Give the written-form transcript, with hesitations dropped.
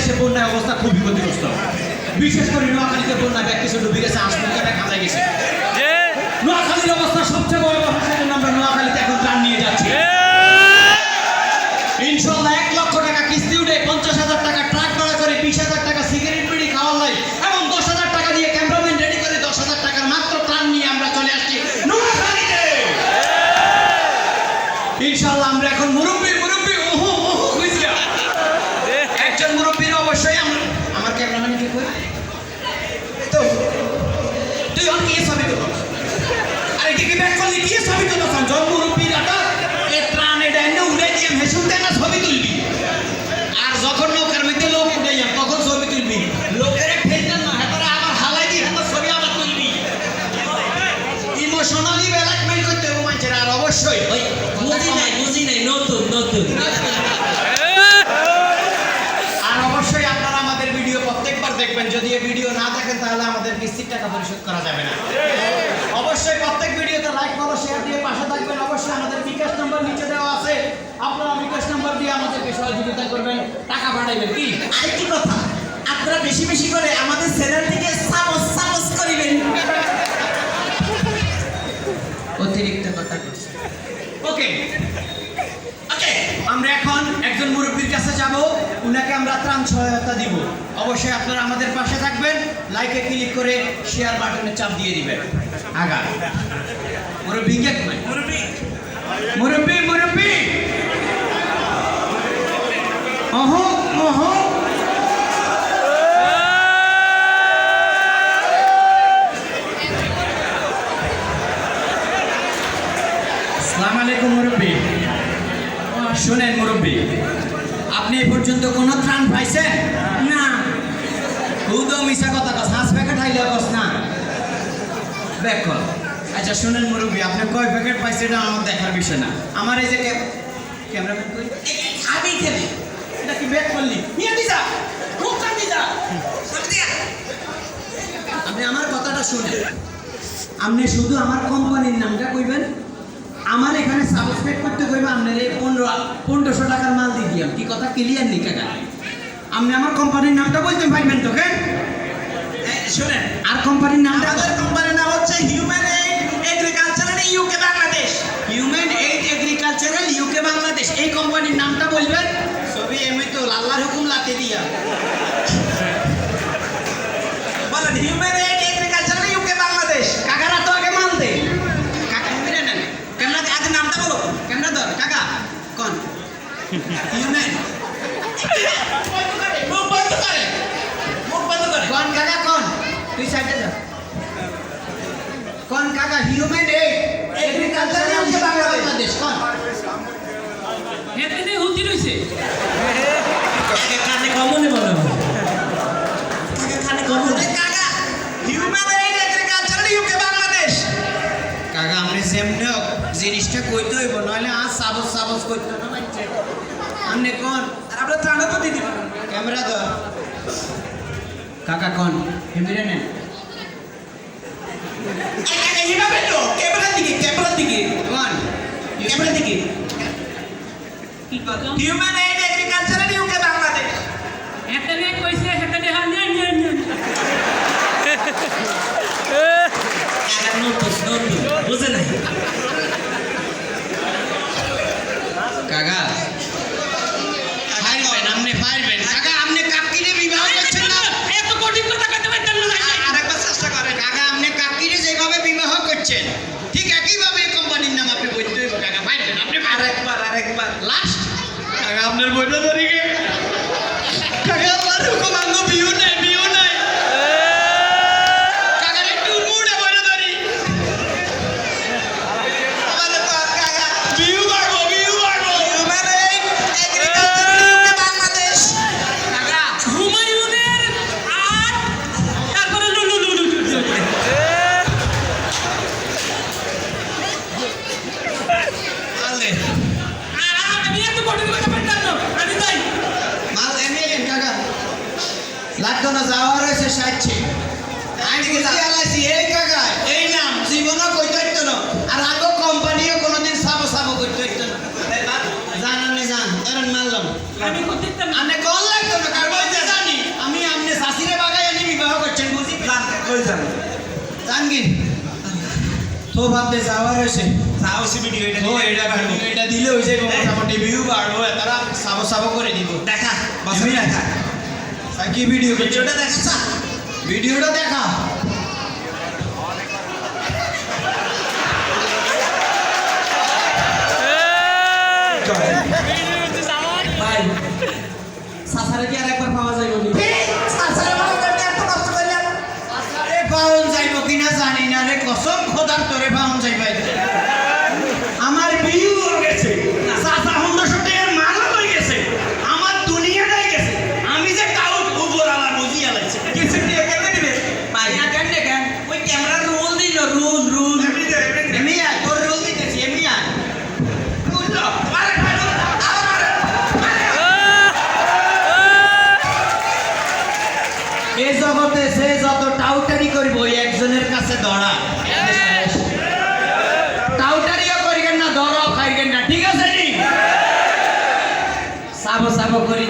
বাংলাদেশের বন্যায় অবস্থা খুবই ক্ষতিগ্রস্ত। বিশেষ করে নোয়াখালীতে বন্যা ব্যাগ কিছু ডুবে গেছে, হাসপাতালে খাজা গেছে। নোয়াখালীর অবস্থা সবচেয়ে বড় সেজন্য আমরা নোয়াখালীতে এখন ত্রাণ নিয়ে যাচ্ছি। ইনশাআল্লাহ 1 লক্ষ টাকা কিস্তি উঠে 50,000 টাকা ট্রাক ভাড়া করে 20,000 টাকা সিগারেট বিড়ি খাওয়ার লাই এবং 10,000 টাকা দিয়ে ক্যামেরাম্যান রেডি করে 10,000 টাকার মাত্র ত্রাণ নিয়ে আমরা চলে আসছি নোয়াখালীতে। ইনশাআল্লাহ আমরা এখন মুরব্বি খুঁজছিলাম একজন মুরব্বির অবশ্যই আমার ক্যামেরাম্যান কি কই তো তুই আর কি ছবি তো আরে কি ব্যাক করলি কি ছবি তো জন মুরব্বি দাদা এ ত্রাণে ডাইনে উড়ে দিয়ে হেসুতে না ছবি তুলবি আর যখন নৌকার মধ্যে লোক উঠে যান তখন ছবি তুলবি লোকের ফেলতেন না হেতারা আবার হালাই দিয়ে হেতার ছবি আবার তুলবি ইমোশনালি ব্ল্যাকমেইল করতে হবে মানুষের। আর অবশ্যই ওই বুঝি নাই নতুন আর অবশ্যই আপনারা আমাদের ভিডিও প্রত্যেকবার দেখবেন। যদি এই ভিডিও না দেখেন তাহলে আমাদের কিস্তির টাকা পরিশোধ করা যাবে না। অবশ্যই প্রত্যেক ভিডিওতে লাইক ফলো শেয়ার দিয়ে পাশে থাকবেন। অবশ্যই আমাদের বিকাশ নাম্বার নিচে দেওয়া আছে, আপনারা বিকাশ নাম্বার দিয়ে আমাদেরকে সহযোগিতা করবেন, টাকা পাঠাইবেন। কি আরেকটি কথা, আপনারা বেশি বেশি করে আমাদের চ্যানেলটিকে সাবস্ক্রাইব করিবেন। অতিরিক্ত কথা বলছি। ওকে আমরা এখন একজন মুরব্বীর কাছে যাব, উনাকে আমরা ত্রাণ সহায়তা দিব। অবশ্যই আপনারা আমাদের পাশে থাকবেন, লাইকে ক্লিক করে শেয়ার বাটনে চাপ দিয়ে দিবেন। আগা মুরব্বী কে কই মুরব্বী ওহো আসসালামু আলাইকুম মুরব্বী। শুনেন মুরব্বী, আপনি এ পর্যন্ত কোনো ত্রাণ পাইছেন না? খুদ মিশা কথা কস, হাঁস প্যাকেট হাইলে কস না ব্যাক কর। আচ্ছা শুনেন মুরব্বী, আপনি কয় প্যাকেট পাইছেন এটা আমার দেখার বিষয় না। আমার এই যে ক্যামেরাম্যান কই আমি খেলি এটা কি ব্যাক করলি নিয়ে দিছা খুব কান দিছা আপনি আমার কথাটা শুনেন। আপনি শুধু আমার কোম্পানির নামটা কইবেন, আমার এখানে সাবস্ক্রাইব করতে কইবা। আপনার এই 1500 টাকার মাল দিয়ে দিলাম। কি কথা ক্লিয়ার নেই কাকা? আপনি আমার কোম্পানির নামটা বলতে পারবেন তো? শুনেন, আর কোম্পানির নাম, আমাদের কোম্পানির নাম হচ্ছে human aid agricultural UK Bangladesh. Human aid agricultural UK Bangladesh, এই কোম্পানির নামটা বলবেন। সবই এমনি তো আল্লাহর হুকুম লাতে দিয়া বলেন human aid agricultural UK Bangladesh. কাকারা তো আগে মাল দে নামটা বলো, ক্যামেরা ধর কাকা কোন হিউম্যান মুখ বন্ধ করে কোন কাকা কোন তুই সাইডে যা কোন কাকা হিউম্যান এইড এগ্রিকালচারাল বাংলাদেশ কোন এতে হুতি রইছে কানে কমনে বলো কানে কমনে কাকা human aid agricultural UK Bangladesh. কাকা আপনি যেমনি জিনিসটা কইতে হইব, নইলে আর সাবস করতে না বাচ্চা। আপনি কোন আর আমরা ত্রাণ তো দিতে পারেন। ক্যামেরা ধর কাকা কোন ক্যামেরা নেন এইভাবে তো ক্যামেরার দিকে কোন ক্যামেরার দিকে কি কথা human aid agricultural UK Bangladesh. এখানে কইছে এখানে হ্যাঁ বুঝে নাই কাকা পারবেন আপনি পারবেন কাকা। আপনি কাকিরে বিবাহ করছেন না, এত কঠিন কথা কইতে পারতেন না। আরেকবার চেষ্টা করেন কাকা, আপনি কাকিরে যেভাবে বিবাহ করছেন ঠিক একইভাবে এই কোম্পানির নাম আপনি বলতে হইব কাকা। পারবেন আপনি? আরেকবার লাস্ট কাকা আপনার বইটা ধরি গে কাকা আমার হুকুম আঙ্গ বিউ নাই কাকা একটু মুড়ে বইটা ধরি বিউ বাগো human aid agricultural UK Bangladesh. কাকা হুমায়ুনের আর তারপরে লুলু আলে আমি এত কঠিন কথা পারতাম না। আমি যাই মাল এনে কাকা লাগতো না, যাওয়া রয়েছে 60 আমি কি আলাইছি এই কাকা এই নাম জীবনও কইতে হইতো না। আর আগো কোম্পানিও কোনোদিন সাবো করতে হইতো না। জান আপনি জান ধরেন মারলাম আমি করতে আমি কল লাগতো না কার বইতে জান তো ভাবতে যাওয়ার হয়েছে চাও সে ভিডিও এটা ও এটা বাড়বো এটা দিলে হয়ে যাবে মোটামুটি ভিউ বাড়বো তারা সাবো সাবো করে দিব দেখা বাসাবি দেখা কি ভিডিও ভিডিওটা দেখা ভিডিওটা দেখা ভাই সাসারে কি আর একবার পাওয়া যাইব কি সাসারে ভালো করতে এত কষ্ট করলাম সাসারে পাওয়া যাইব কিনা জানি না রে কসম খোদার তোরে পাওয়া যাইব আমার ভিউ হয়ে গেছে সাসা 100 টাকার মাল হয়ে গেছে আমার দুনিয়াটাই গেছে আমি যে কাউট উপর আলা বুঝি আলাইছে কিছু দিয়ে কেটে দিবে ভাই না কেন কেন ওই ক্যামেরা রোল দিল রোল এমনি তোর রোল দিতেছি এমনি বুঝলো আরে ভাই এই জগতে সে যত টাউটারি করব ওই একজনের কাছে ধরা টাউটারিও করিবেন না ধরাও খাইবেন না ঠিক আছে নি সাবো সাবো করে